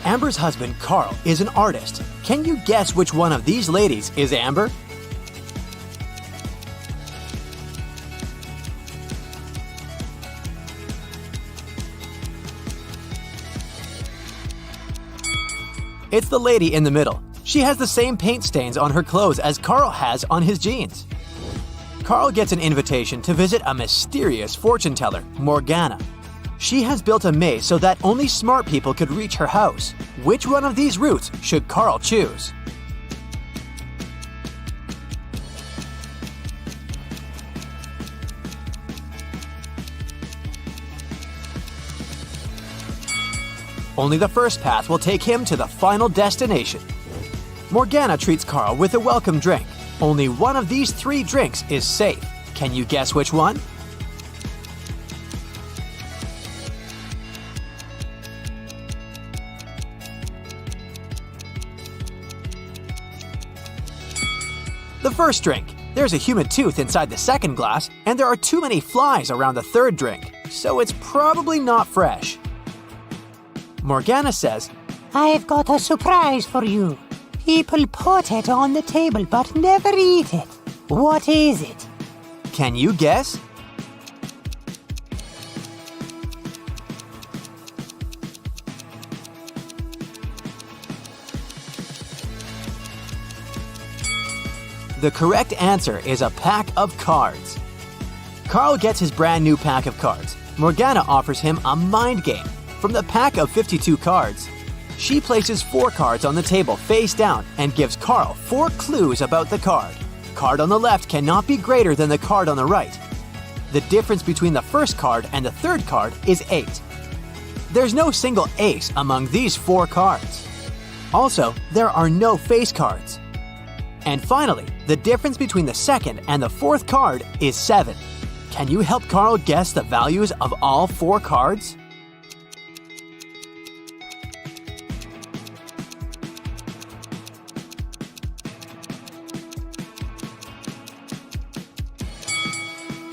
Amber's husband, Carl, is an artist. Can you guess which one of these ladies is Amber? It's the lady in the middle. She has the same paint stains on her clothes as Carl has on his jeans. Carl gets an invitation to visit a mysterious fortune teller, Morgana. She has built a maze so that only smart people could reach her house. Which one of these routes should Carl choose? Only the first path will take him to the final destination. Morgana treats Carl with a welcome drink. Only one of these 3 drinks is safe. Can you guess which one? The first drink. There's a human tooth inside the second glass, and there are too many flies around the third drink, so it's probably not fresh. Morgana says, I've got a surprise for you. People put it on the table but never eat it. What is it? Can you guess? The correct answer is a pack of cards. Carl gets his brand new pack of cards. Morgana offers him a mind game. From the pack of 52 cards, she places 4 cards on the table face down and gives Carl 4 clues about the card. Card on the left cannot be greater than the card on the right. The difference between the first card and the third card is 8. There's no single ace among these 4 cards. Also, there are no face cards. And finally, the difference between the second and the fourth card is 7. Can you help Carl guess the values of all 4 cards?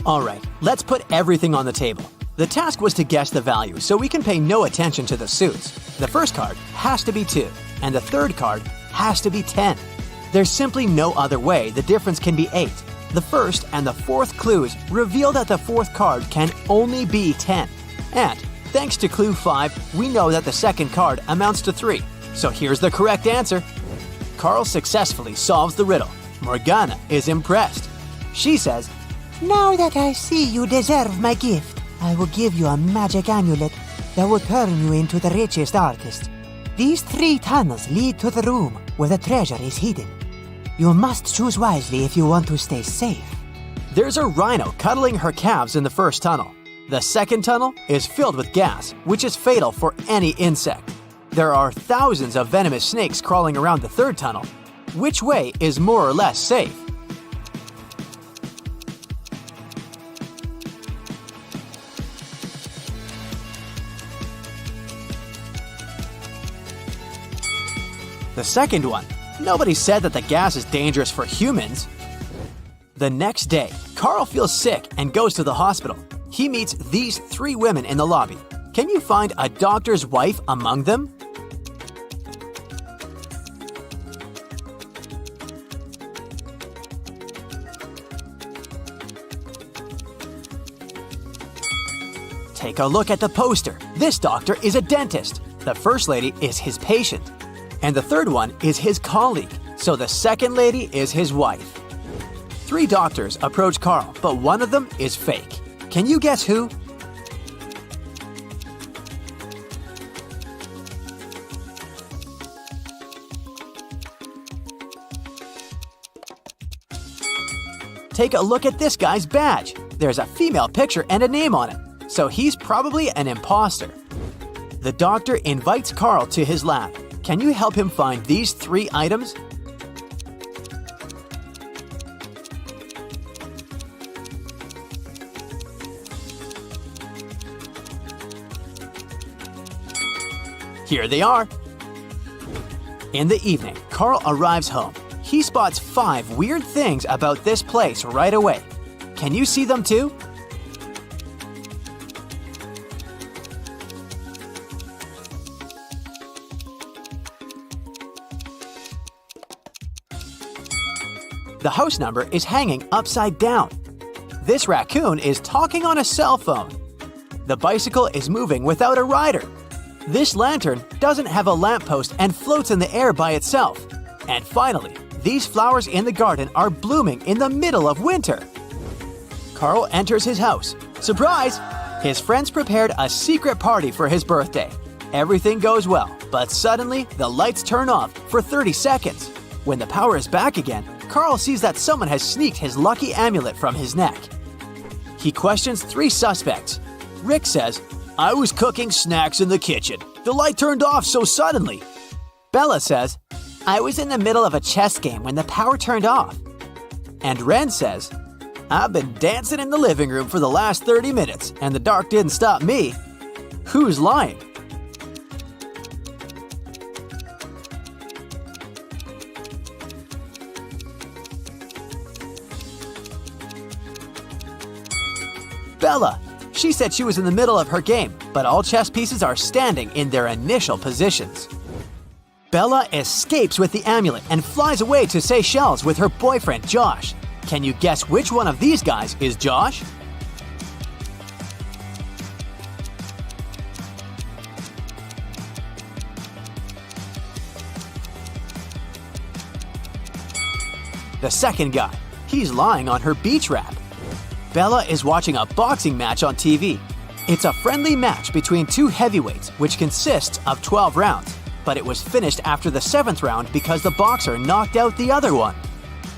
Alright, let's put everything on the table. The task was to guess the value, so we can pay no attention to the suits. The first card has to be 2, and the third card has to be 10. There's simply no other way the difference can be 8. The first and the fourth clues reveal that the fourth card can only be 10. And, thanks to clue 5, we know that the second card amounts to 3. So here's the correct answer. Carl successfully solves the riddle. Morgana is impressed. She says, Now that I see you deserve my gift, I will give you a magic amulet that will turn you into the richest artist. These 3 tunnels lead to the room where the treasure is hidden. You must choose wisely if you want to stay safe. There's a rhino cuddling her calves in the first tunnel. The second tunnel is filled with gas, which is fatal for any insect. There are thousands of venomous snakes crawling around the third tunnel. Which way is more or less safe? The second one. Nobody said that the gas is dangerous for humans. The next day, Carl feels sick and goes to the hospital. He meets these 3 women in the lobby. Can you find a doctor's wife among them? Take a look at the poster. This doctor is a dentist. The first lady is his patient. And the third one is his colleague, so the second lady is his wife. 3 doctors approach Carl, but one of them is fake. Can you guess who? Take a look at this guy's badge. There's a female picture and a name on it, so he's probably an imposter. The doctor invites Carl to his lab. Can you help him find these 3 items? Here they are. In the evening, Carl arrives home. He spots 5 weird things about this place right away. Can you see them too? The house number is hanging upside down. This raccoon is talking on a cell phone. The bicycle is moving without a rider. This lantern doesn't have a lamppost and floats in the air by itself. And finally, these flowers in the garden are blooming in the middle of winter. Carl enters his house. Surprise! His friends prepared a secret party for his birthday. Everything goes well, but suddenly the lights turn off for 30 seconds. When the power is back again, Carl sees that someone has sneaked his lucky amulet from his neck. He questions 3 suspects. Rick says, "I was cooking snacks in the kitchen. The light turned off so suddenly." Bella says, "I was in the middle of a chess game when the power turned off." And Ren says, "I've been dancing in the living room for the last 30 minutes, and the dark didn't stop me." Who's lying? Bella. She said she was in the middle of her game, but all chess pieces are standing in their initial positions. Bella escapes with the amulet and flies away to Seychelles with her boyfriend Josh. Can you guess which one of these guys is Josh? The second guy. He's lying on her beach wrap. Bella is watching a boxing match on TV. It's a friendly match between 2 heavyweights, which consists of 12 rounds, but it was finished after the 7th round because the boxer knocked out the other one.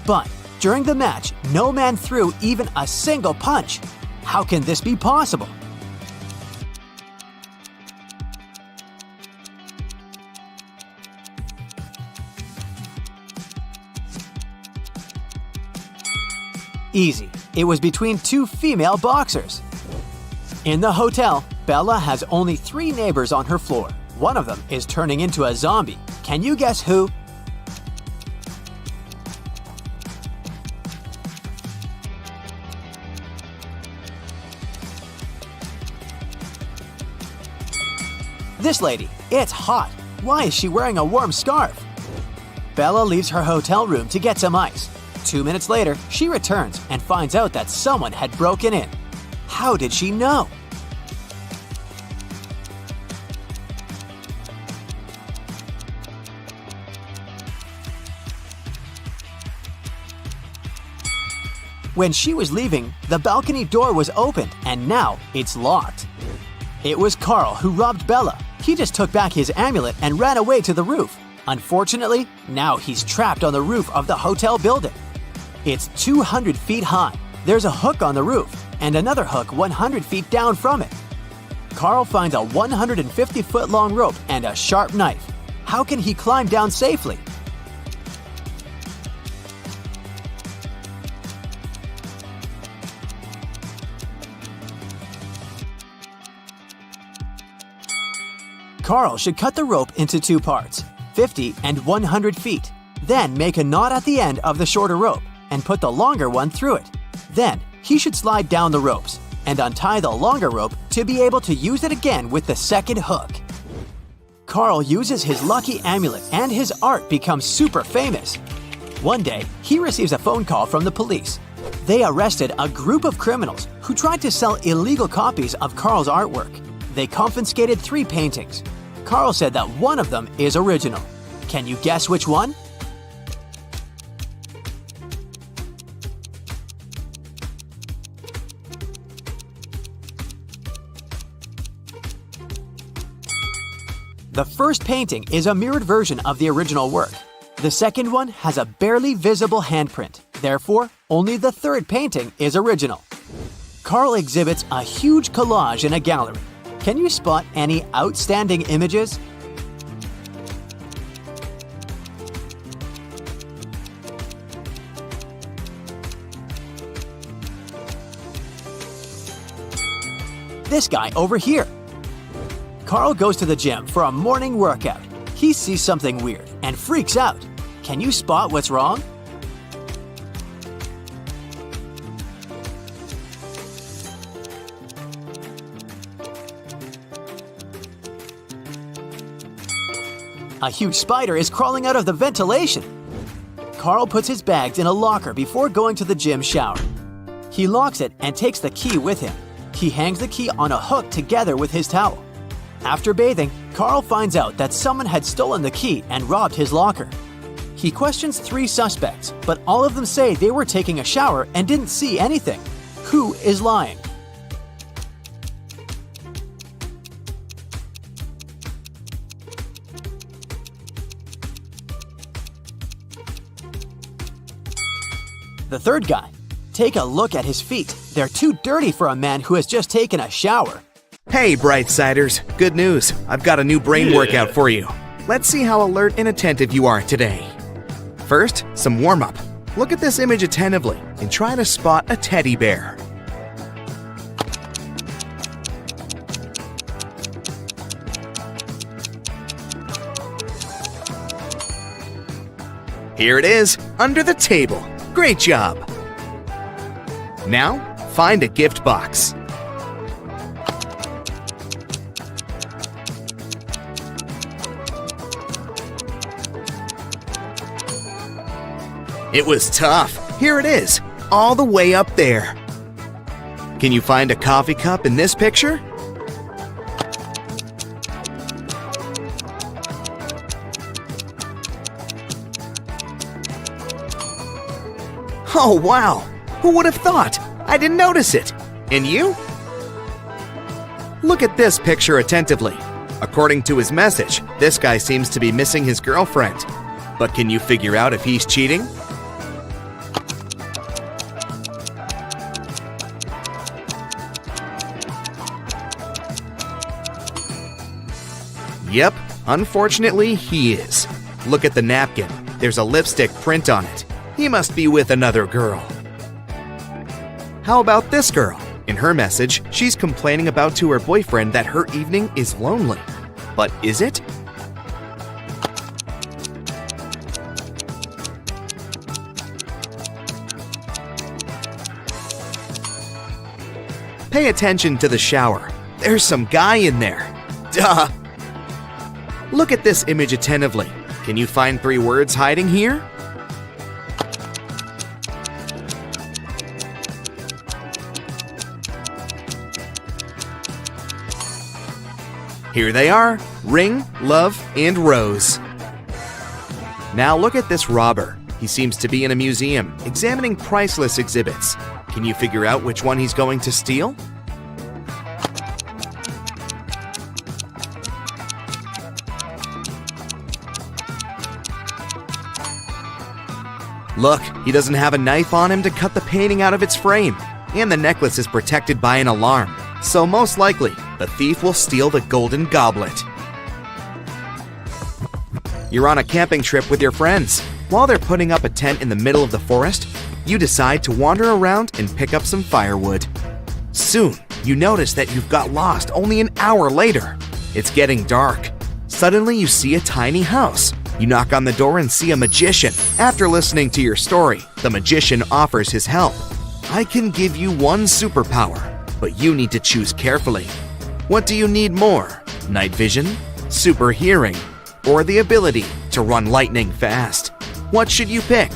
But during the match, no man threw even a single punch. How can this be possible? Easy. It was between 2 female boxers. In the hotel, Bella has only 3 neighbors on her floor. One of them is turning into a zombie. Can you guess who? This lady. It's hot. Why is she wearing a warm scarf? Bella leaves her hotel room to get some ice. 2 minutes later, she returns and finds out that someone had broken in. How did she know? When she was leaving, the balcony door was opened and now it's locked. It was Carl who robbed Bella. He just took back his amulet and ran away to the roof. Unfortunately, now he's trapped on the roof of the hotel building. It's 200 feet high. There's a hook on the roof and another hook 100 feet down from it. Carl finds a 150-foot-long rope and a sharp knife. How can he climb down safely? Carl should cut the rope into 2 parts, 50 and 100 feet. Then make a knot at the end of the shorter rope and put the longer one through it. Then he should slide down the ropes and untie the longer rope to be able to use it again with the second hook. Carl uses his lucky amulet and his art becomes super famous. One day, he receives a phone call from the police. They arrested a group of criminals who tried to sell illegal copies of Carl's artwork. They confiscated 3 paintings. Carl said that one of them is original. Can you guess which one? The first painting is a mirrored version of the original work. The second one has a barely visible handprint. Therefore, only the third painting is original. Carl exhibits a huge collage in a gallery. Can you spot any outstanding images? This guy over here. Carl goes to the gym for a morning workout. He sees something weird and freaks out. Can you spot what's wrong? A huge spider is crawling out of the ventilation. Carl puts his bags in a locker before going to the gym shower. He locks it and takes the key with him. He hangs the key on a hook together with his towel. After bathing, Carl finds out that someone had stolen the key and robbed his locker. He questions 3 suspects, but all of them say they were taking a shower and didn't see anything. Who is lying? The third guy. Take a look at his feet. They're too dirty for a man who has just taken a shower. Hey, Brightsiders. Good news. I've got a new brain workout for you. Let's see how alert and attentive you are today. First, some warm-up. Look at this image attentively and try to spot a teddy bear. Here it is, under the table. Great job! Now, find a gift box. It was tough. Here it is, all the way up there. Can you find a coffee cup in this picture? Oh, wow! Who would have thought? I didn't notice it. And you? Look at this picture attentively. According to his message, this guy seems to be missing his girlfriend. But can you figure out if he's cheating? Yep, unfortunately he is. Look at the napkin. There's a lipstick print on it. He must be with another girl. How about this girl? In her message, she's complaining about to her boyfriend that her evening is lonely. But is it? Pay attention to the shower. There's some guy in there. Duh! Look at this image attentively. Can you find 3 words hiding here? Here they are, ring, love, and rose. Now look at this robber. He seems to be in a museum, examining priceless exhibits. Can you figure out which one he's going to steal? Look, he doesn't have a knife on him to cut the painting out of its frame. And the necklace is protected by an alarm. So most likely, the thief will steal the golden goblet. You're on a camping trip with your friends. While they're putting up a tent in the middle of the forest, you decide to wander around and pick up some firewood. Soon, you notice that you've got lost only an hour later. It's getting dark. Suddenly, you see a tiny house. You knock on the door and see a magician. After listening to your story, the magician offers his help. I can give you one superpower, but you need to choose carefully. What do you need more? Night vision, super hearing, or the ability to run lightning fast? What should you pick?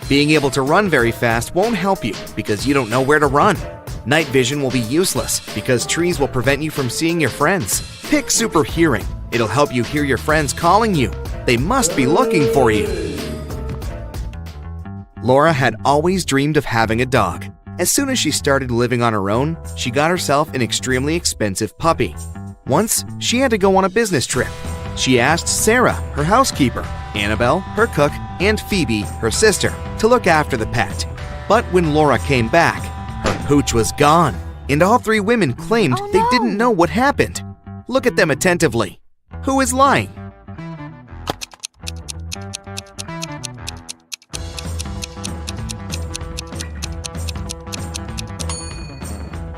Being able to run very fast won't help you because you don't know where to run. Night vision will be useless because trees will prevent you from seeing your friends. Pick super hearing. It'll help you hear your friends calling you. They must be looking for you. Laura had always dreamed of having a dog. As soon as she started living on her own, she got herself an extremely expensive puppy. Once, she had to go on a business trip. She asked Sarah, her housekeeper, Annabelle, her cook, and Phoebe, her sister, to look after the pet. But when Laura came back, her pooch was gone, and all 3 women claimed they didn't know what happened. Look at them attentively. Who is lying?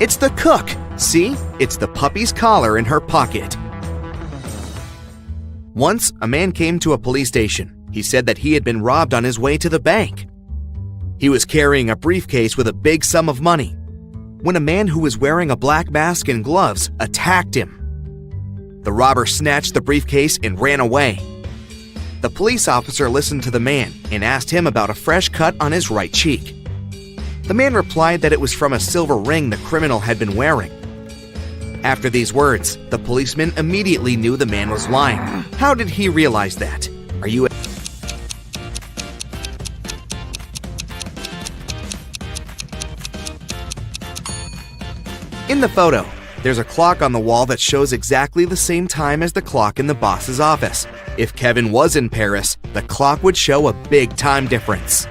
It's the cook. See? It's the puppy's collar in her pocket. Once, a man came to a police station. He said that he had been robbed on his way to the bank. He was carrying a briefcase with a big sum of money. when a man who was wearing a black mask and gloves attacked him. The robber snatched the briefcase and ran away. The police officer listened to the man and asked him about a fresh cut on his right cheek. The man replied that it was from a silver ring the criminal had been wearing. After these words, the policeman immediately knew the man was lying. How did he realize that? Are you... In the photo, there's a clock on the wall that shows exactly the same time as the clock in the boss's office. If Kevin was in Paris, the clock would show a big time difference.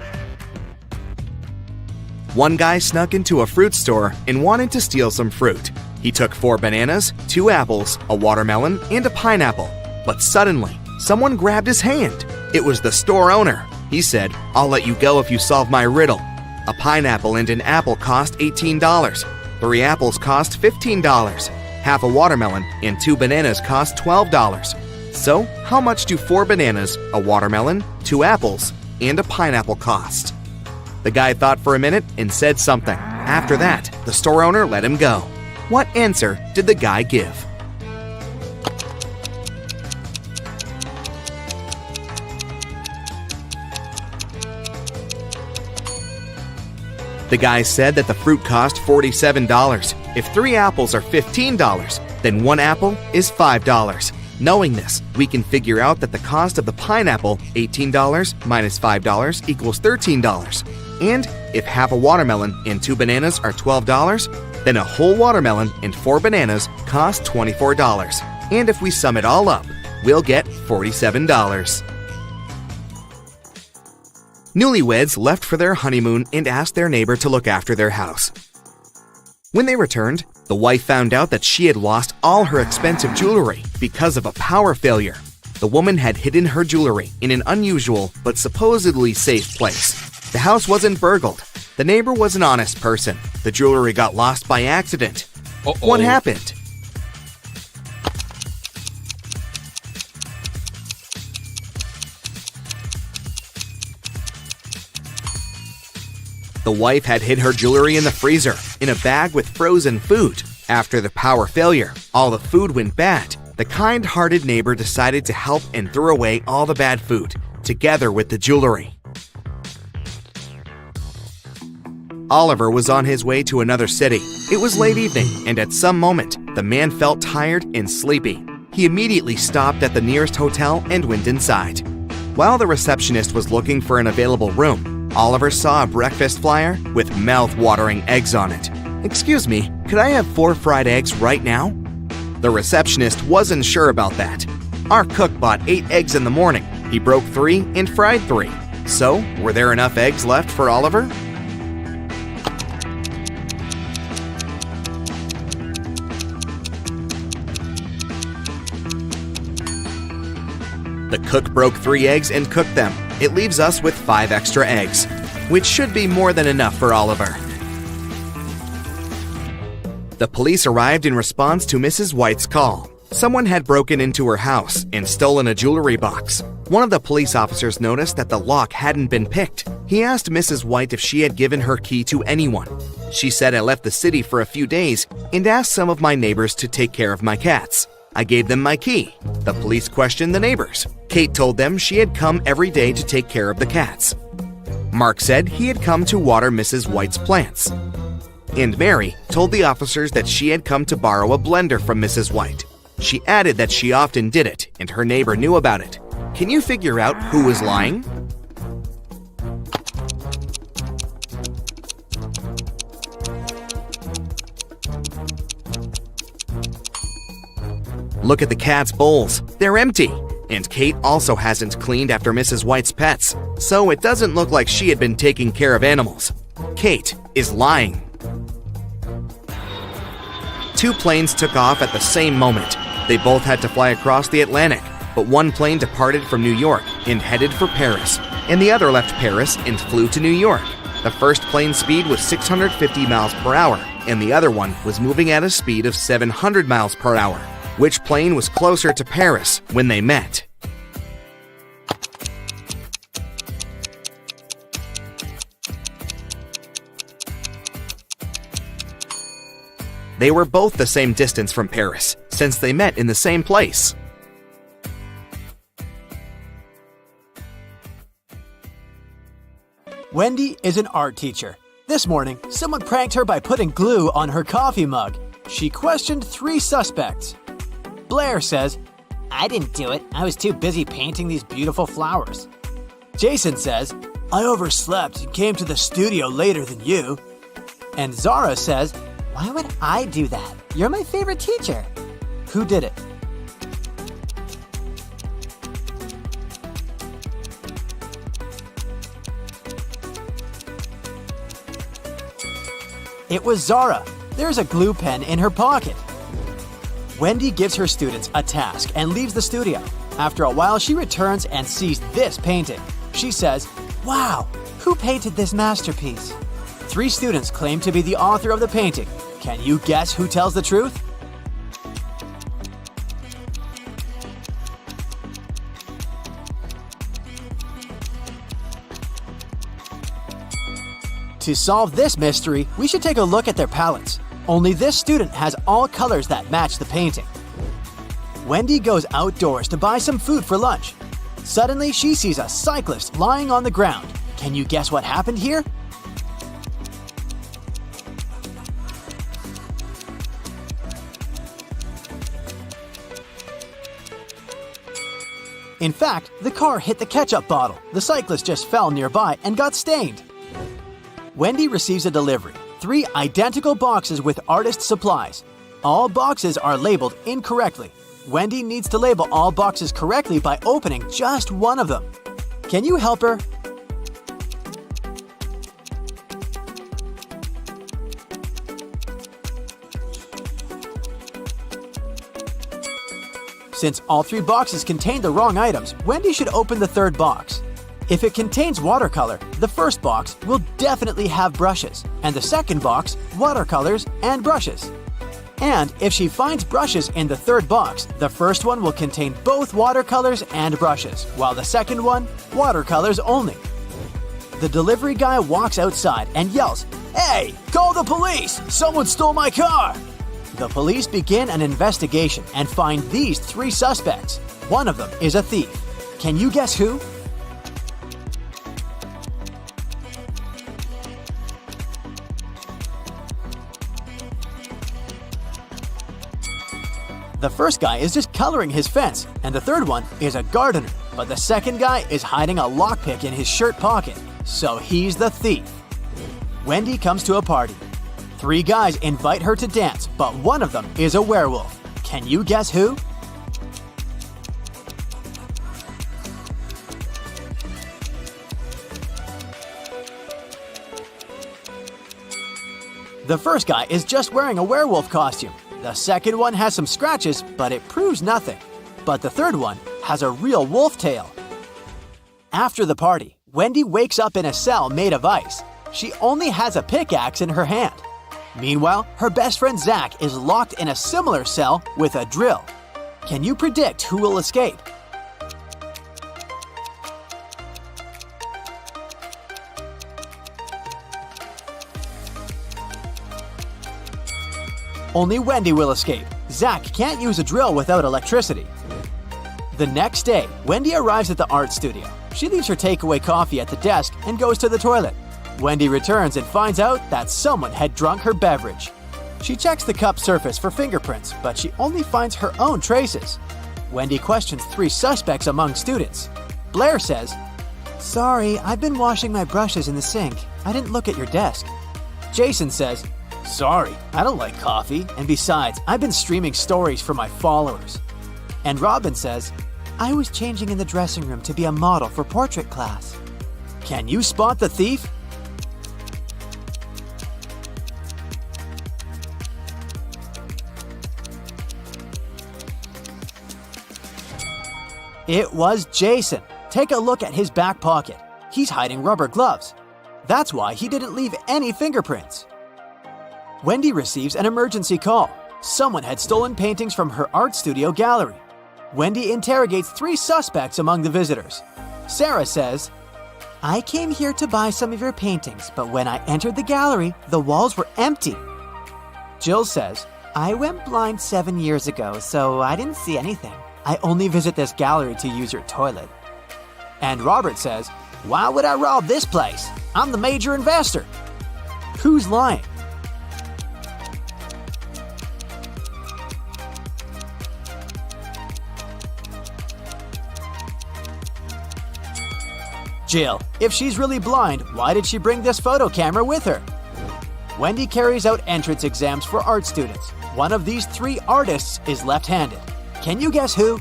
One guy snuck into a fruit store and wanted to steal some fruit. He took 4 bananas, 2 apples, a watermelon, and a pineapple. But suddenly, someone grabbed his hand. It was the store owner. He said, "I'll let you go if you solve my riddle. A pineapple and an apple cost $18. 3 apples cost $15. Half a watermelon and 2 bananas cost $12. So, how much do 4 bananas, a watermelon, 2 apples, and a pineapple cost?" The guy thought for a minute and said something. After that, the store owner let him go. What answer did the guy give? The guy said that the fruit cost $47. If 3 apples are $15, then 1 apple is $5. Knowing this, we can figure out that the cost of the pineapple, $18 minus $5 equals $13. And if half a watermelon and 2 bananas are $12, then a whole watermelon and 4 bananas cost $24. And if we sum it all up, we'll get $47. Newlyweds left for their honeymoon and asked their neighbor to look after their house. When they returned, the wife found out that she had lost all her expensive jewelry because of a power failure. The woman had hidden her jewelry in an unusual but supposedly safe place. The house wasn't burgled. The neighbor was an honest person. The jewelry got lost by accident. What happened? The wife had hid her jewelry in the freezer, in a bag with frozen food. After the power failure, all the food went bad. The kind-hearted neighbor decided to help and threw away all the bad food, together with the jewelry. Oliver was on his way to another city. It was late evening, and at some moment, the man felt tired and sleepy. He immediately stopped at the nearest hotel and went inside. While the receptionist was looking for an available room, Oliver saw a breakfast flyer with mouth-watering eggs on it. "Excuse me, could I have 4 fried eggs right now?" The receptionist wasn't sure about that. Our cook bought 8 eggs in the morning. He broke 3 and fried 3. So, were there enough eggs left for Oliver? The cook broke 3 eggs and cooked them. It leaves us with 5 extra eggs, which should be more than enough for Oliver. The police arrived in response to Mrs. White's call. Someone had broken into her house and stolen a jewelry box. One of the police officers noticed that the lock hadn't been picked. He asked Mrs. White if she had given her key to anyone. She said, "I left the city for a few days and asked some of my neighbors to take care of my cats. I gave them my key." The police questioned the neighbors. Kate told them she had come every day to take care of the cats. Mark said he had come to water Mrs. White's plants. And Mary told the officers that she had come to borrow a blender from Mrs. White. She added that she often did it, and her neighbor knew about it. Can you figure out who was lying? Look at the cat's bowls. They're empty. And Kate also hasn't cleaned after Mrs. White's pets, so it doesn't look like she had been taking care of animals. Kate is lying. 2 planes took off at the same moment. They both had to fly across the Atlantic, but one plane departed from New York and headed for Paris, and the other left Paris and flew to New York. The first plane's speed was 650 miles per hour, and the other one was moving at a speed of 700 miles per hour. Which plane was closer to Paris when they met? They were both the same distance from Paris, since they met in the same place. Wendy is an art teacher. This morning, someone pranked her by putting glue on her coffee mug. She questioned 3 suspects. Blair says, I didn't do it. I was too busy painting these beautiful flowers. Jason says, I overslept and came to the studio later than you. And Zara says, Why would I do that? You're my favorite teacher. who did it? It was Zara. There's a glue pen in her pocket. Wendy gives her students a task and leaves the studio. After a while, she returns and sees this painting. She says, Wow, who painted this masterpiece? 3 students claim to be the author of the painting. Can you guess who tells the truth? To solve this mystery, we should take a look at their palettes. Only this student has all colors that match the painting. Wendy goes outdoors to buy some food for lunch. Suddenly, she sees a cyclist lying on the ground. Can you guess what happened here? In fact, the car hit the ketchup bottle. The cyclist just fell nearby and got stained. Wendy receives a delivery. 3 identical boxes with artist supplies. All boxes are labeled incorrectly. Wendy needs to label all boxes correctly by opening just one of them. Can you help her? Since all 3 boxes contain the wrong items, Wendy should open the 3rd box. If it contains watercolor, the first box will definitely have brushes, and the second box, watercolors and brushes. And if she finds brushes in the 3rd box, the first one will contain both watercolors and brushes, while the second one, watercolors only. The delivery guy walks outside and yells, "Hey, call the police! Someone stole my car!" The police begin an investigation and find these 3 suspects. One of them is a thief. Can you guess who? The first guy is just coloring his fence, and the 3rd one is a gardener. But the second guy is hiding a lockpick in his shirt pocket, so he's the thief. Wendy comes to a party. 3 guys invite her to dance, but one of them is a werewolf. Can you guess who? The first guy is just wearing a werewolf costume. The second one has some scratches, but it proves nothing. But the 3rd one has a real wolf tail. After the party, Wendy wakes up in a cell made of ice. She only has a pickaxe in her hand. Meanwhile, her best friend Zach is locked in a similar cell with a drill. Can you predict who will escape? Only Wendy will escape. Zach can't use a drill without electricity. The next day, Wendy arrives at the art studio. She leaves her takeaway coffee at the desk and goes to the toilet. Wendy returns and finds out that someone had drunk her beverage. She checks the cup surface for fingerprints, but she only finds her own traces. Wendy questions 3 suspects among students. Blair says, Sorry, I've been washing my brushes in the sink. I didn't look at your desk. Jason says, Sorry, I don't like coffee, and besides, I've been streaming stories for my followers. And Robin says, I was changing in the dressing room to be a model for portrait class. Can you spot the thief? It was Jason. Take a look at his back pocket. He's hiding rubber gloves. That's why he didn't leave any fingerprints. Wendy receives an emergency call. Someone had stolen paintings from her art studio gallery. Wendy interrogates 3 suspects among the visitors. Sarah says, I came here to buy some of your paintings, but when I entered the gallery, the walls were empty. Jill says, I went blind 7 years ago, so I didn't see anything. I only visit this gallery to use your toilet. And Robert says, why would I rob this place? I'm the major investor. Who's lying? Jill, if she's really blind, why did she bring this photo camera with her? Wendy carries out entrance exams for art students. One of these 3 artists is left-handed. Can you guess who?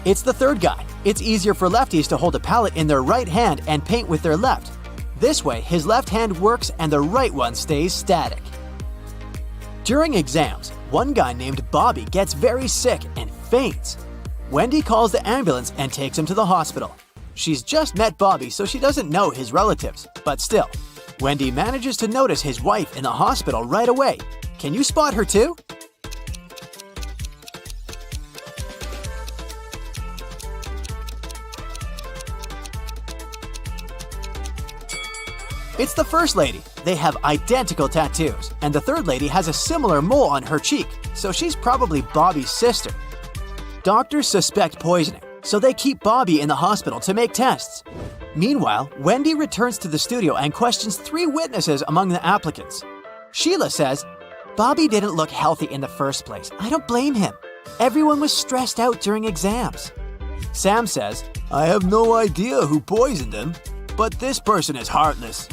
It's the third guy. It's easier for lefties to hold a palette in their right hand and paint with their left. This way, his left hand works and the right one stays static. During exams, one guy named Bobby gets very sick and faints. Wendy calls the ambulance and takes him to the hospital. She's just met Bobby, so she doesn't know his relatives, but still, Wendy manages to notice his wife in the hospital right away. Can you spot her too? It's the first lady. They have identical tattoos, and the third lady has a similar mole on her cheek, so she's probably Bobby's sister. Doctors suspect poisoning, so they keep Bobby in the hospital to make tests. Meanwhile, Wendy returns to the studio and questions 3 witnesses among the applicants. Sheila says, Bobby didn't look healthy in the first place. I don't blame him. Everyone was stressed out during exams. Sam says, I have no idea who poisoned him, but this person is heartless.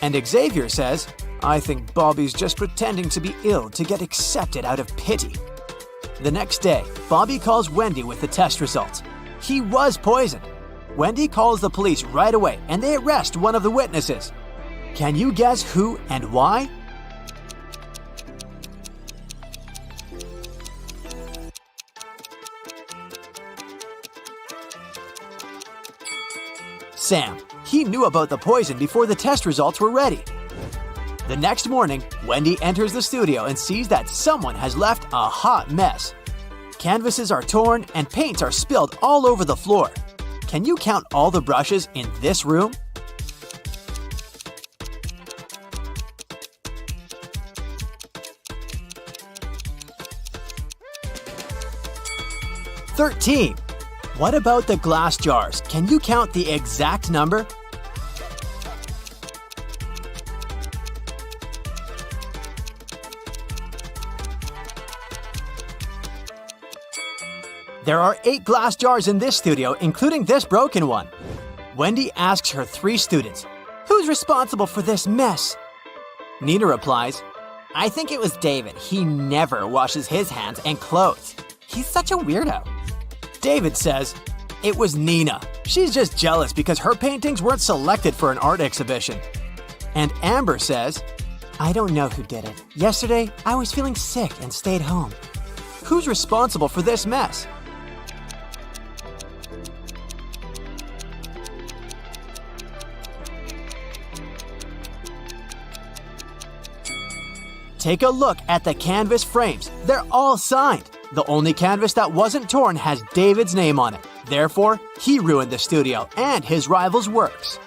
And Xavier says, I think Bobby's just pretending to be ill to get accepted out of pity. The next day, Bobby calls Wendy with the test results. He was poisoned. Wendy calls the police right away and they arrest one of the witnesses. Can you guess who and why? Sam. He knew about the poison before the test results were ready. The next morning, Wendy enters the studio and sees that someone has left a hot mess. Canvases are torn and paints are spilled all over the floor. Can you count all the brushes in this room? $13. What about the glass jars? Can you count the exact number? There are 8 glass jars in this studio, including this broken one. Wendy asks her 3 students, who's responsible for this mess? Nina replies, I think it was David. He never washes his hands and clothes. He's such a weirdo. David says, it was Nina. She's just jealous because her paintings weren't selected for an art exhibition. And Amber says, I don't know who did it. Yesterday, I was feeling sick and stayed home. Who's responsible for this mess? Take a look at the canvas frames. They're all signed. The only canvas that wasn't torn has David's name on it. Therefore, he ruined the studio and his rival's works.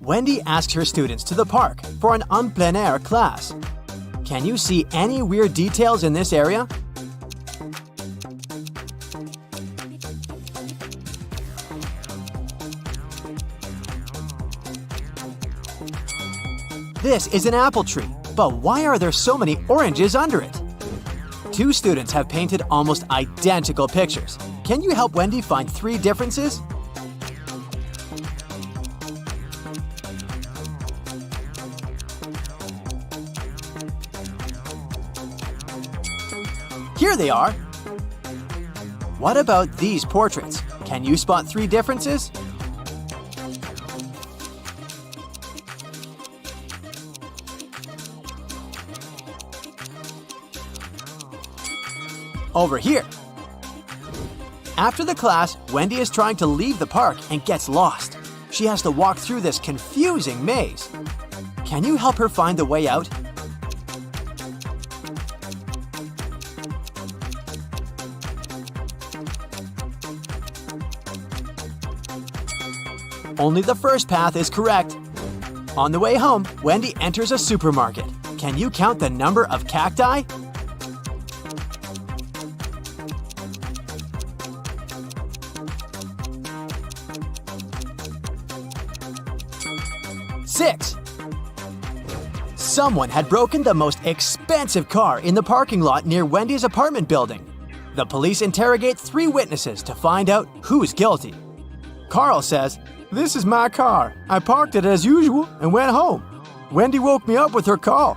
Wendy asks her students to the park for an en plein air class. Can you see any weird details in this area? This is an apple tree, but why are there so many oranges under it? 2 students have painted almost identical pictures. Can you help Wendy find 3 differences? Here they are. What about these portraits? Can you spot 3 differences? Over here. After the class, Wendy is trying to leave the park and gets lost. She has to walk through this confusing maze. Can you help her find the way out? Only the first path is correct. On the way home, Wendy enters a supermarket. Can you count the number of cacti? Six. Someone had broken the most expensive car in the parking lot near Wendy's apartment building. The police interrogate 3 witnesses to find out who's guilty. Carl says, "This is my car. I parked it as usual and went home. Wendy woke me up with her call."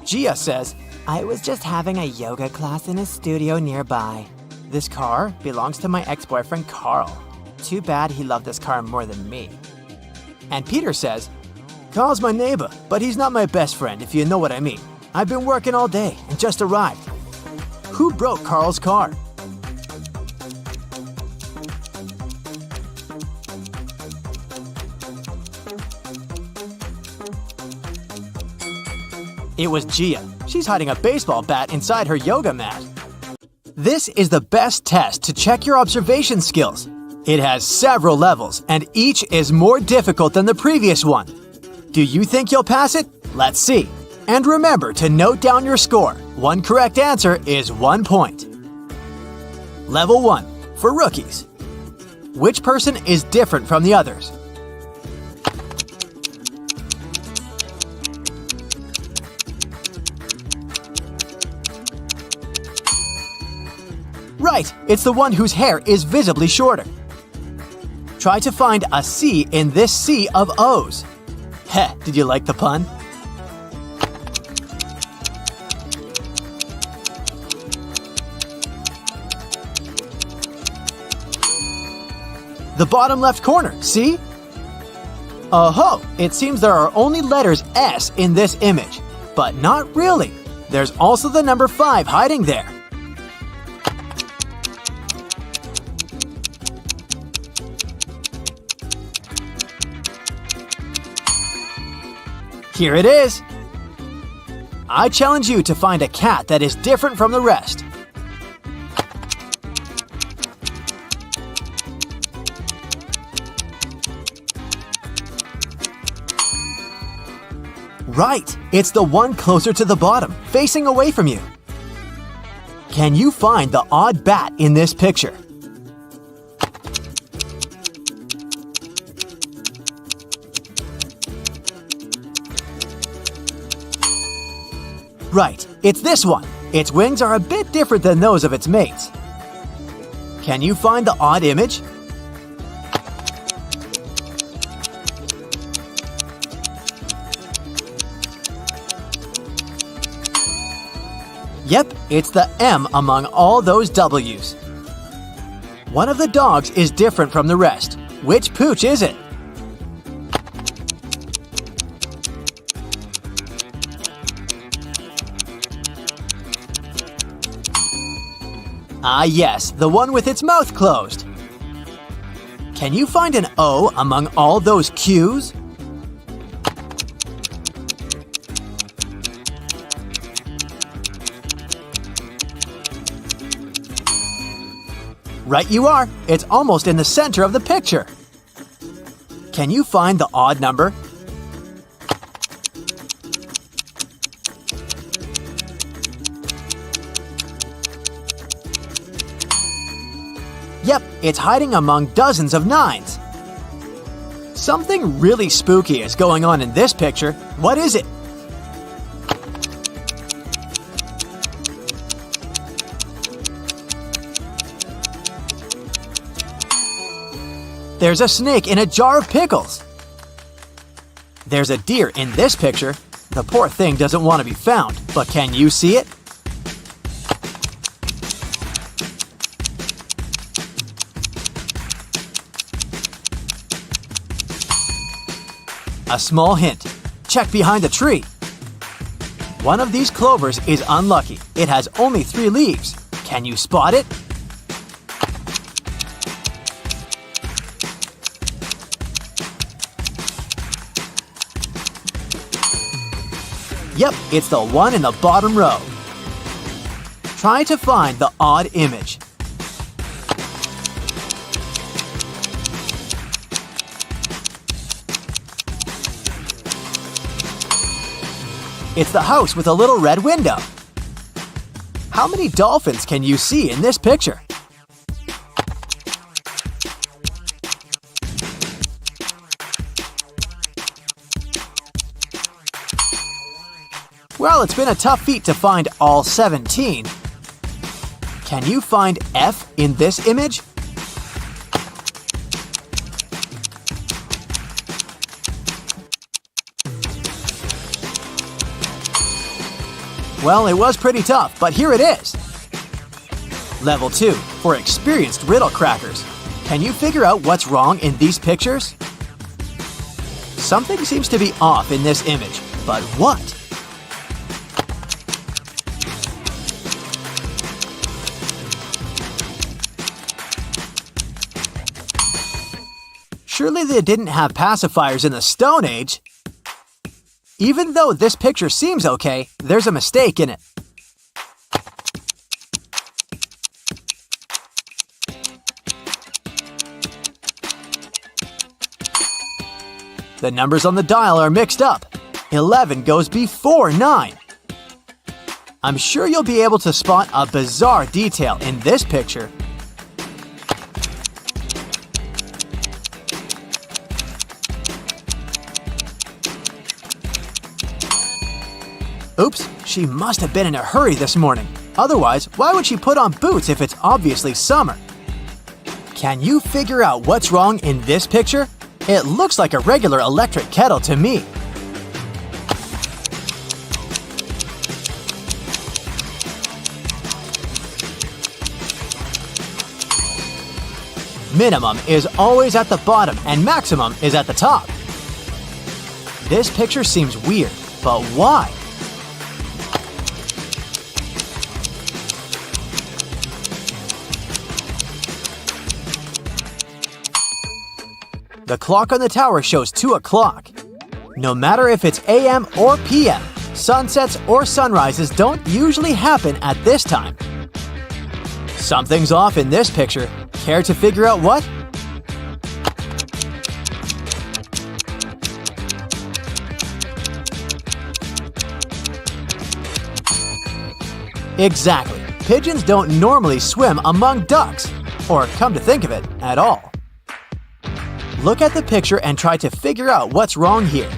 Gia says, I was just having a yoga class in a studio nearby. "This car belongs to my ex-boyfriend Carl. Too bad he loved this car more than me." And Peter says, "Carl's my neighbor, but he's not my best friend, if you know what I mean. I've been working all day and just arrived." Who broke Carl's car? It was Gia. She's hiding a baseball bat inside her yoga mat. This is the best test to check your observation skills. It has several levels, and each is more difficult than the previous one. Do you think you'll pass it? Let's see. And remember to note down your score. One correct answer is 1 point. Level 1, for rookies. Which person is different from the others? Right, it's the one whose hair is visibly shorter. Try to find a C in this sea of O's. Heh, did you like the pun? The bottom left corner, see? Oh-ho, it seems there are only letters S in this image. But not really. There's also the number 5 hiding there. Here it is. I challenge you to find a cat that is different from the rest. Right, it's the one closer to the bottom, facing away from you. Can you find the odd bat in this picture? Right, it's this one. Its wings are a bit different than those of its mates. Can you find the odd image? Yep, it's the M among all those W's. One of the dogs is different from the rest. Which pooch is it? Ah yes, the one with its mouth closed. Can you find an O among all those Q's? Right you are, it's almost in the center of the picture. Can you find the odd number? Yep, it's hiding among dozens of 9s. Something really spooky is going on in this picture. What is it? There's a snake in a jar of pickles. There's a deer in this picture. The poor thing doesn't want to be found, but can you see it? A small hint. Check behind the tree. One of these clovers is unlucky. It has only 3 leaves. Can you spot it? Yep, it's the one in the bottom row. Try to find the odd image. It's the house with a little red window. How many dolphins can you see in this picture? Well, it's been a tough feat to find all 17. Can you find F in this image? Well, it was pretty tough, but here it is. Level 2, for experienced riddle crackers. Can you figure out what's wrong in these pictures? Something seems to be off in this image, but what? Surely they didn't have pacifiers in the Stone Age. Even though this picture seems okay, there's a mistake in it. The numbers on the dial are mixed up. 11 goes before 9. I'm sure you'll be able to spot a bizarre detail in this picture. Oops, she must have been in a hurry this morning. Otherwise, why would she put on boots if it's obviously summer? Can you figure out what's wrong in this picture? It looks like a regular electric kettle to me. Minimum is always at the bottom and maximum is at the top. This picture seems weird, but why? The clock on the tower shows 2 o'clock. No matter if it's AM or PM, sunsets or sunrises don't usually happen at this time. Something's off in this picture. Care to figure out what? Exactly. Pigeons don't normally swim among ducks, or come to think of it, at all. Look at the picture and try to figure out what's wrong here.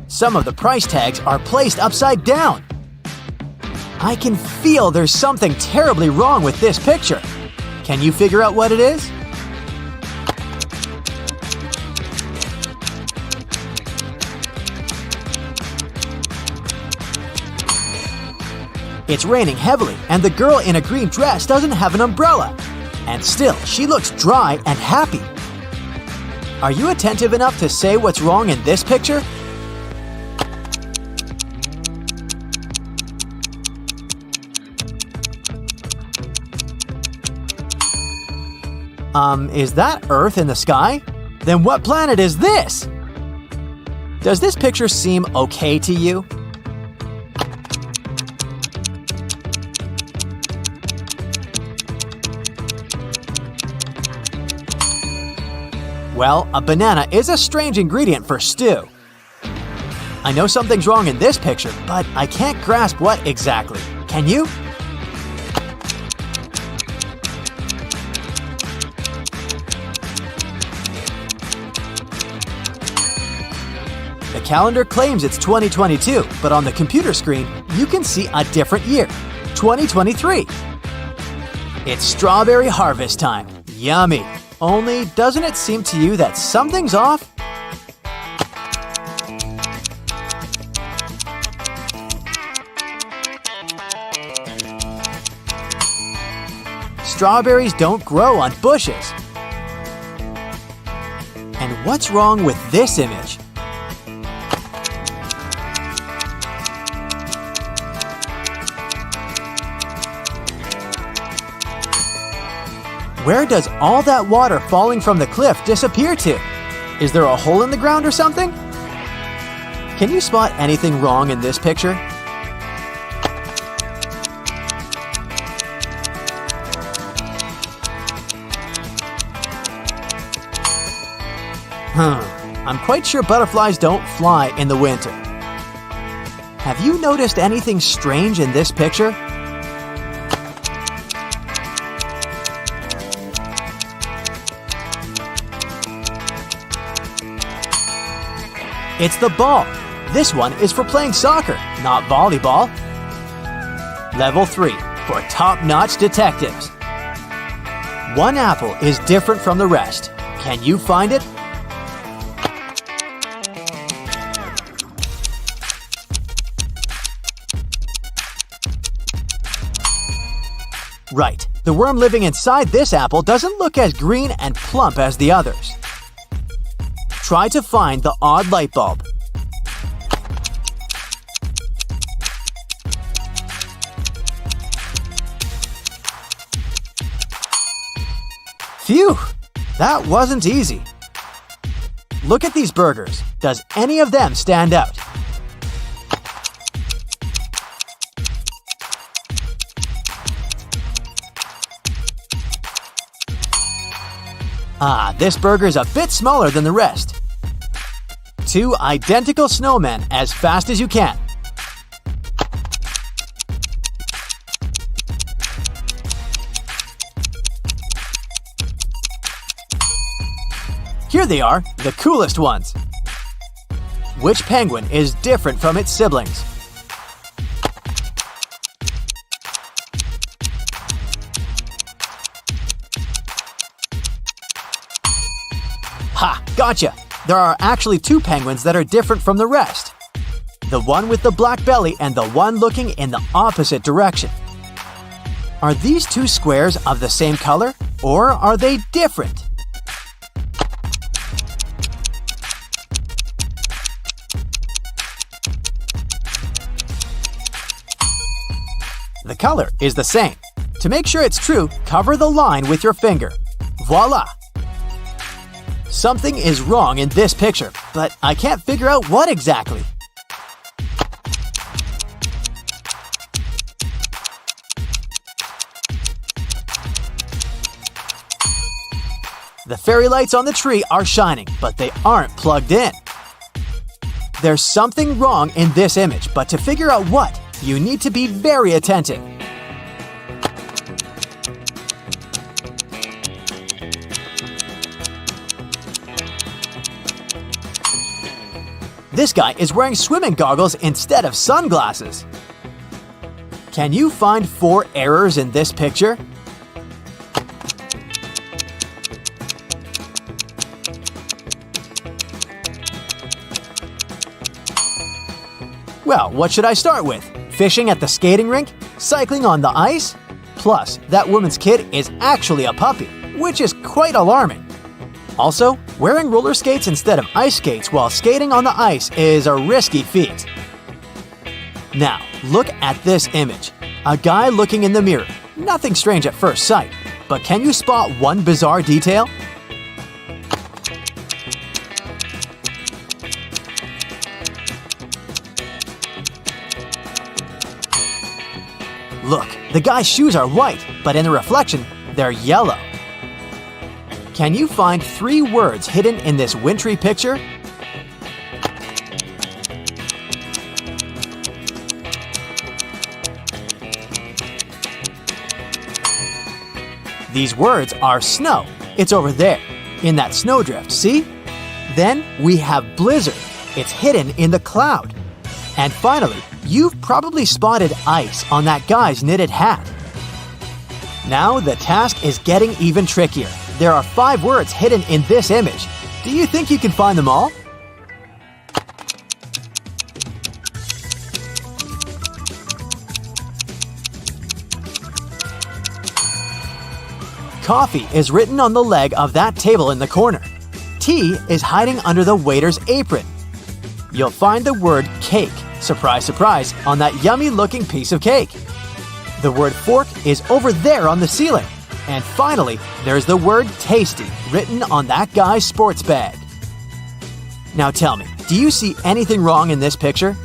Some of the price tags are placed upside down. I can feel there's something terribly wrong with this picture. Can you figure out what it is? It's raining heavily, and the girl in a green dress doesn't have an umbrella. And still, she looks dry and happy. Are you attentive enough to say what's wrong in this picture? Is that Earth in the sky? Then what planet is this? Does this picture seem okay to you? Well, a banana is a strange ingredient for stew. I know something's wrong in this picture, but I can't grasp what exactly. Can you? The calendar claims it's 2022, but on the computer screen, you can see a different year, 2023. It's strawberry harvest time. Yummy. Only, doesn't it seem to you that something's off? Strawberries don't grow on bushes. And what's wrong with this image? Where does all that water falling from the cliff disappear to? Is there a hole in the ground or something? Can you spot anything wrong in this picture? I'm quite sure butterflies don't fly in the winter. Have you noticed anything strange in this picture? It's the ball. This one is for playing soccer, not volleyball. Level 3, for top-notch detectives. One apple is different from the rest. Can you find it? Right. The worm living inside this apple doesn't look as green and plump as the others. Try to find the odd light bulb. Phew! That wasn't easy. Look at these burgers. Does any of them stand out? This burger's a bit smaller than the rest. 2 identical snowmen as fast as you can. Here they are, the coolest ones. Which penguin is different from its siblings? Ha! Gotcha! There are actually 2 penguins that are different from the rest. The one with the black belly and the one looking in the opposite direction. Are these 2 squares of the same color, or are they different? The color is the same. To make sure it's true, cover the line with your finger. Voila! Something is wrong in this picture, but I can't figure out what exactly. The fairy lights on the tree are shining, but they aren't plugged in. There's something wrong in this image, but to figure out what, you need to be very attentive. This guy is wearing swimming goggles instead of sunglasses. Can you find 4 errors in this picture? Well, what should I start with? Fishing at the skating rink? Cycling on the ice? Plus, that woman's kid is actually a puppy, which is quite alarming. Also, wearing roller skates instead of ice skates while skating on the ice is a risky feat. Now, look at this image. A guy looking in the mirror. Nothing strange at first sight, but can you spot one bizarre detail? Look, the guy's shoes are white, but in the reflection, they're yellow. Can you find 3 words hidden in this wintry picture? These words are snow. It's over there, in that snowdrift, see? Then we have blizzard. It's hidden in the cloud. And finally, you've probably spotted ice on that guy's knitted hat. Now the task is getting even trickier. There are 5 words hidden in this image. Do you think you can find them all? Coffee is written on the leg of that table in the corner. Tea is hiding under the waiter's apron. You'll find the word cake, surprise, surprise, on that yummy-looking piece of cake. The word fork is over there on the ceiling. And finally, there's the word tasty written on that guy's sports bag. Now tell me, do you see anything wrong in this picture?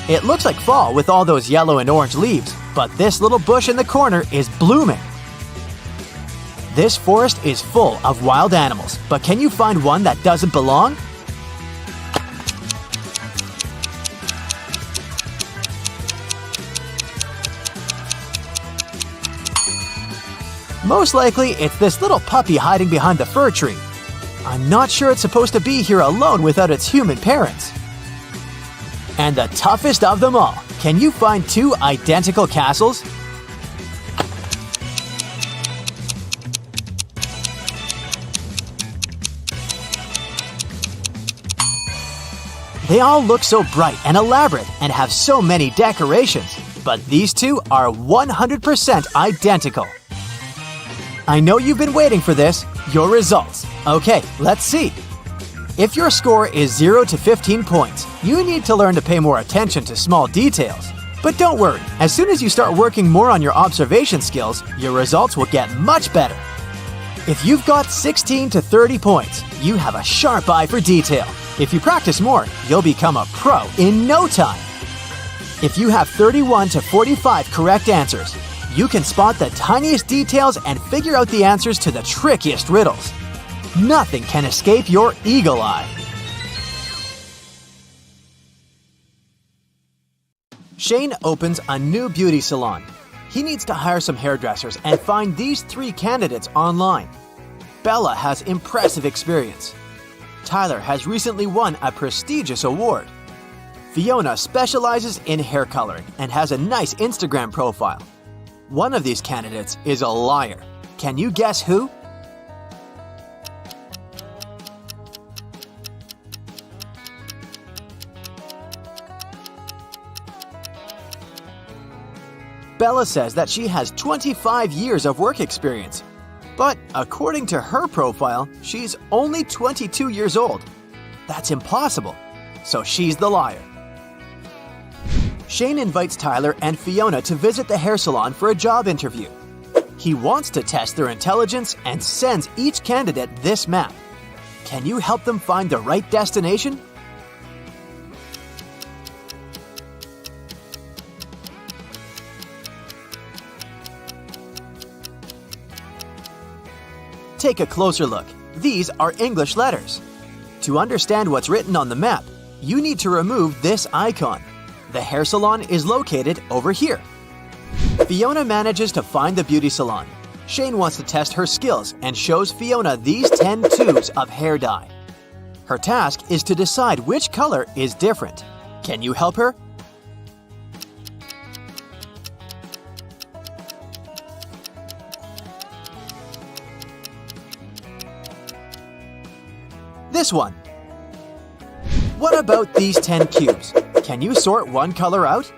It looks like fall with all those yellow and orange leaves, but this little bush in the corner is blooming. This forest is full of wild animals, but can you find one that doesn't belong? Most likely, it's this little puppy hiding behind the fir tree. I'm not sure it's supposed to be here alone without its human parents. And the toughest of them all, can you find two identical castles? They all look so bright and elaborate and have so many decorations, but these two are 100% identical. I know you've been waiting for this, your results. Okay, let's see. If your score is 0 to 15 points, you need to learn to pay more attention to small details. But don't worry, as soon as you start working more on your observation skills, your results will get much better. If you've got 16 to 30 points, you have a sharp eye for detail. If you practice more, you'll become a pro in no time. If you have 31 to 45 correct answers, you can spot the tiniest details and figure out the answers to the trickiest riddles. Nothing can escape your eagle eye. Shane opens a new beauty salon. He needs to hire some hairdressers and find these 3 candidates online. Bella has impressive experience. Tyler has recently won a prestigious award. Fiona specializes in hair coloring and has a nice Instagram profile. One of these candidates is a liar. Can you guess who? Bella says that she has 25 years of work experience. But according to her profile, she's only 22 years old. That's impossible. So she's the liar. Shane invites Tyler and Fiona to visit the hair salon for a job interview. He wants to test their intelligence and sends each candidate this map. Can you help them find the right destination? Take a closer look. These are English letters. To understand what's written on the map, you need to remove this icon. The hair salon is located over here. Fiona manages to find the beauty salon. Shane wants to test her skills and shows Fiona these 10 tubes of hair dye. Her task is to decide which color is different. Can you help her? This one. What about these 10 cubes? Can you sort one color out?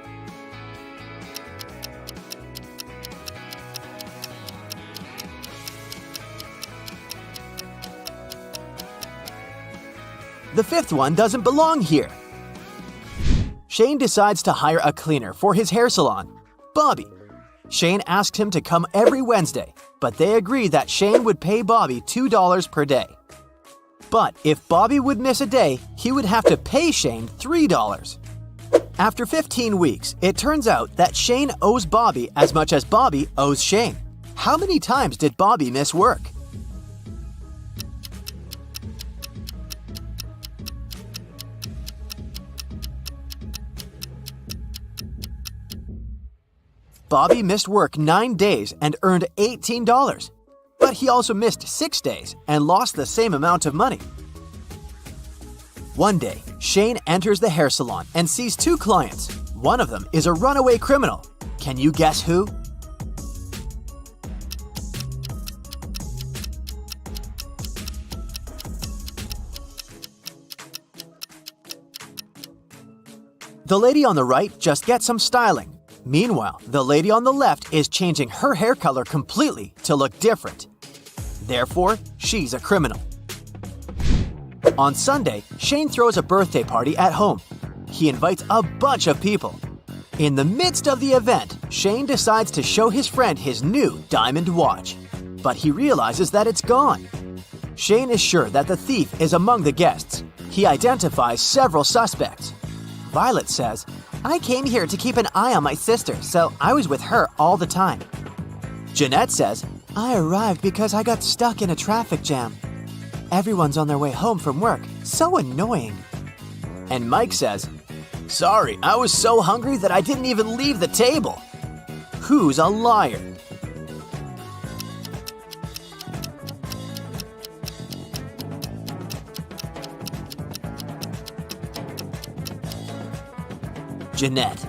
The 5th one doesn't belong here. Shane decides to hire a cleaner for his hair salon, Bobby. Shane asks him to come every Wednesday, but they agree that Shane would pay Bobby $2 per day. But if Bobby would miss a day, he would have to pay Shane $3. After 15 weeks, it turns out that Shane owes Bobby as much as Bobby owes Shane. How many times did Bobby miss work? Bobby missed work 9 days and earned $18. But he also missed 6 days and lost the same amount of money. One day, Shane enters the hair salon and sees 2 clients. One of them is a runaway criminal. Can you guess who? The lady on the right just gets some styling. Meanwhile, the lady on the left is changing her hair color completely to look different. Therefore, she's a criminal. On Sunday, Shane throws a birthday party at home. He invites a bunch of people. In the midst of the event, Shane decides to show his friend his new diamond watch. But he realizes that it's gone. Shane is sure that the thief is among the guests. He identifies several suspects. Violet says, I came here to keep an eye on my sister, so I was with her all the time. Jeanette says, I arrived because I got stuck in a traffic jam. Everyone's on their way home from work. So annoying. And Mike says, sorry, I was so hungry that I didn't even leave the table. Who's a liar? Jeanette.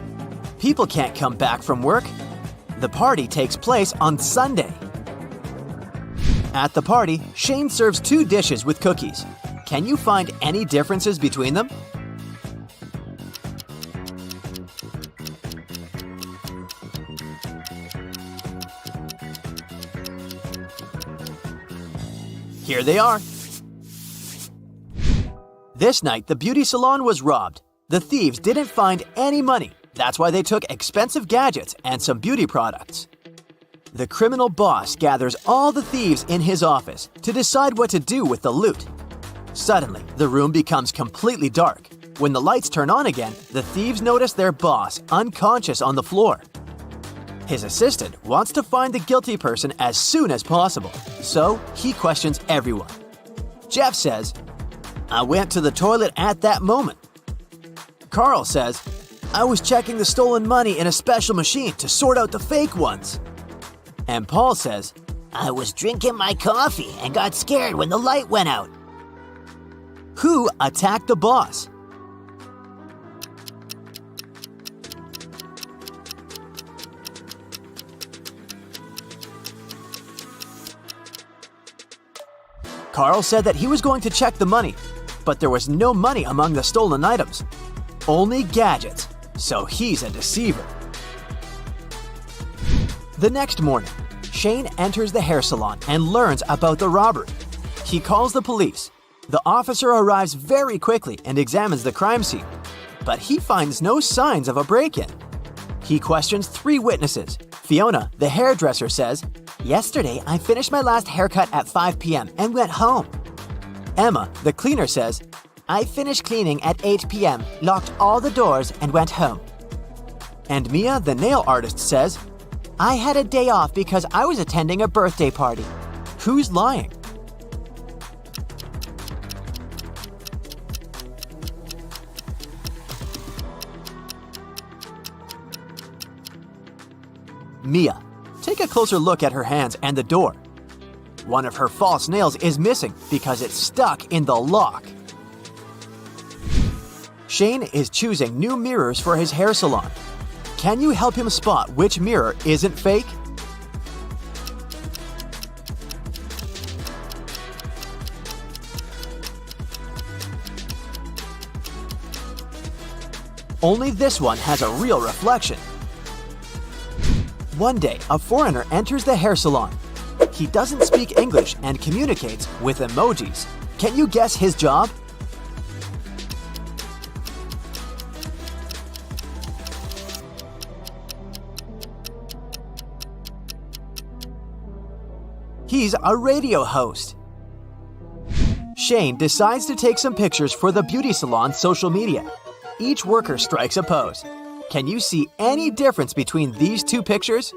People can't come back from work. The party takes place on Sunday. At the party, Shane serves 2 dishes with cookies. Can you find any differences between them? Here they are. This night, the beauty salon was robbed. The thieves didn't find any money. That's why they took expensive gadgets and some beauty products. The criminal boss gathers all the thieves in his office to decide what to do with the loot. Suddenly, the room becomes completely dark. When the lights turn on again, the thieves notice their boss unconscious on the floor. His assistant wants to find the guilty person as soon as possible, so he questions everyone. Jeff says, I went to the toilet at that moment. Carl says, I was checking the stolen money in a special machine to sort out the fake ones. And Paul says, I was drinking my coffee and got scared when the light went out. who attacked the boss? Carl said that he was going to check the money, but there was no money among the stolen items. Only gadgets, so he's a deceiver. The next morning, Shane enters the hair salon and learns about the robbery. He calls the police. The officer arrives very quickly and examines the crime scene, but he finds no signs of a break-in. He questions 3 witnesses. Fiona, the hairdresser, says, "Yesterday, I finished my last haircut at 5 p.m. and went home." Emma, the cleaner, says, "I finished cleaning at 8 p.m., locked all the doors, and went home." And Mia, the nail artist, says, "I had a day off because I was attending a birthday party." Who's lying? Mia. Take a closer look at her hands and the door. One of her false nails is missing because it's stuck in the lock. Shane is choosing new mirrors for his hair salon. Can you help him spot which mirror isn't fake? Only this one has a real reflection. One day, a foreigner enters the hair salon. He doesn't speak English and communicates with emojis. Can you guess his job? He's a radio host. Shane decides to take some pictures for the beauty salon's social media. Each worker strikes a pose. Can you see any difference between these 2 pictures?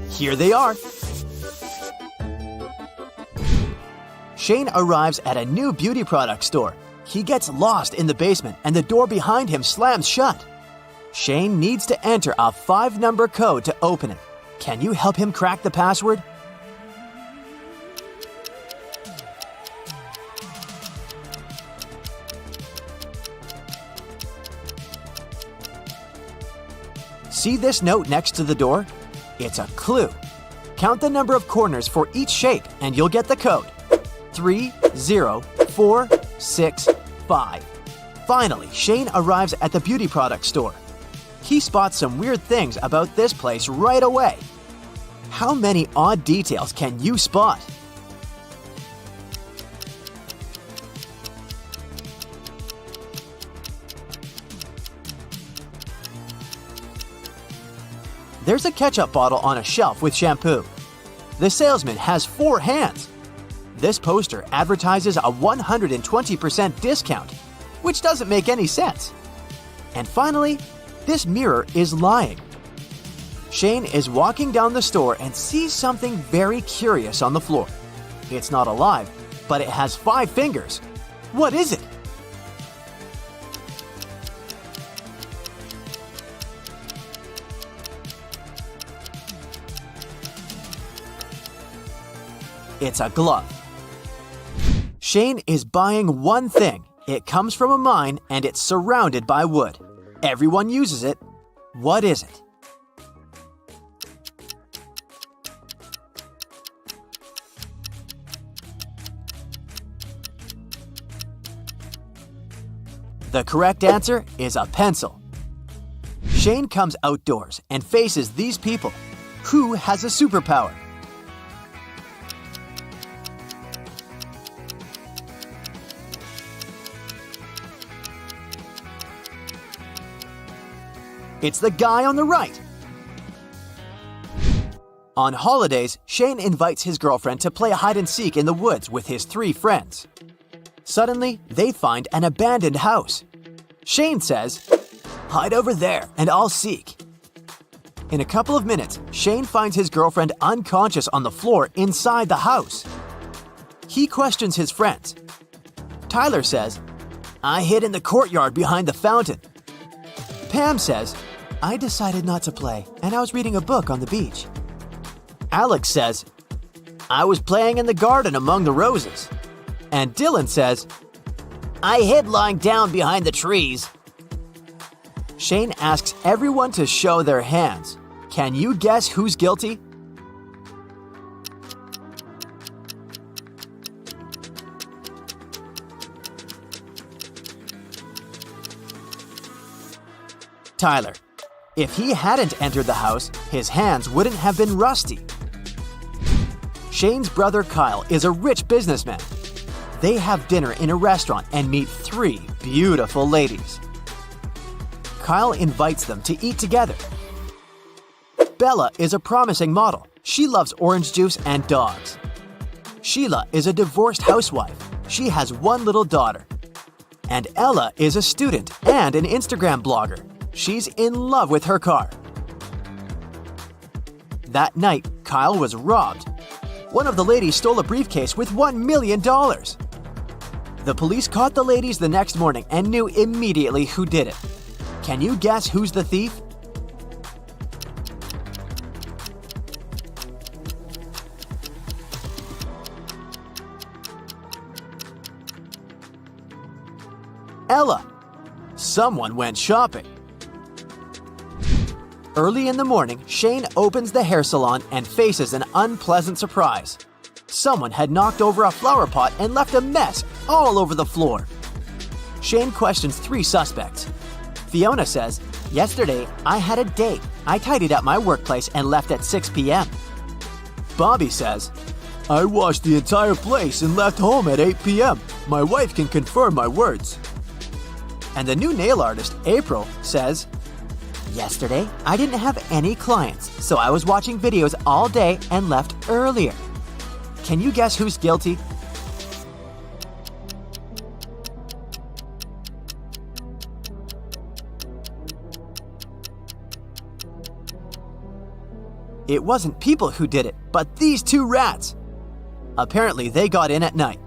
Here they are. Shane arrives at a new beauty product store. He gets lost in the basement and the door behind him slams shut. Shane needs to enter a 5-number code to open it. Can you help him crack the password? See this note next to the door? It's a clue. Count the number of corners for each shape and you'll get the code. 30465. Finally, Shane arrives at the beauty product store. He spots some weird things about this place right away. How many odd details can you spot? There's a ketchup bottle on a shelf with shampoo. The salesman has 4 hands. This poster advertises a 120% discount, which doesn't make any sense. And finally, this mirror is lying. Shane is walking down the store and sees something very curious on the floor. It's not alive, but it has 5 fingers. What is it? It's a glove. Shane is buying one thing. It comes from a mine and it's surrounded by wood. Everyone uses it. What is it? The correct answer is a pencil. Shane comes outdoors and faces these people. Who has a superpower? It's the guy on the right. On holidays, Shane invites his girlfriend to play hide and seek in the woods with his 3 friends. Suddenly, they find an abandoned house. Shane says, "Hide over there and I'll seek." In a couple of minutes, Shane finds his girlfriend unconscious on the floor inside the house. He questions his friends. Tyler says, "I hid in the courtyard behind the fountain." Pam says, "I decided not to play, and I was reading a book on the beach." Alex says, "I was playing in the garden among the roses." And Dylan says, "I hid lying down behind the trees." Shane asks everyone to show their hands. Can you guess who's guilty? Tyler. If he hadn't entered the house, his hands wouldn't have been rusty. Shane's brother Kyle is a rich businessman. They have dinner in a restaurant and meet 3 beautiful ladies. Kyle invites them to eat together. Bella is a promising model. She loves orange juice and dogs. Sheila is a divorced housewife. She has 1 little daughter. And Ella is a student and an Instagram blogger. She's in love with her car. That night, Kyle was robbed. One of the ladies stole a briefcase with $1 million. The police caught the ladies the next morning and knew immediately who did it. Can you guess who's the thief? Ella. Someone went shopping. Early in the morning, Shane opens the hair salon and faces an unpleasant surprise. Someone had knocked over a flower pot and left a mess all over the floor. Shane questions 3 suspects. Fiona says, "Yesterday, I had a date. I tidied up my workplace and left at 6 p.m. Bobby says, "I washed the entire place and left home at 8 p.m. My wife can confirm my words." And the new nail artist, April, says, "Yesterday, I didn't have any clients, so I was watching videos all day and left earlier." Can you guess who's guilty? It wasn't people who did it, but these 2 rats. Apparently, they got in at night.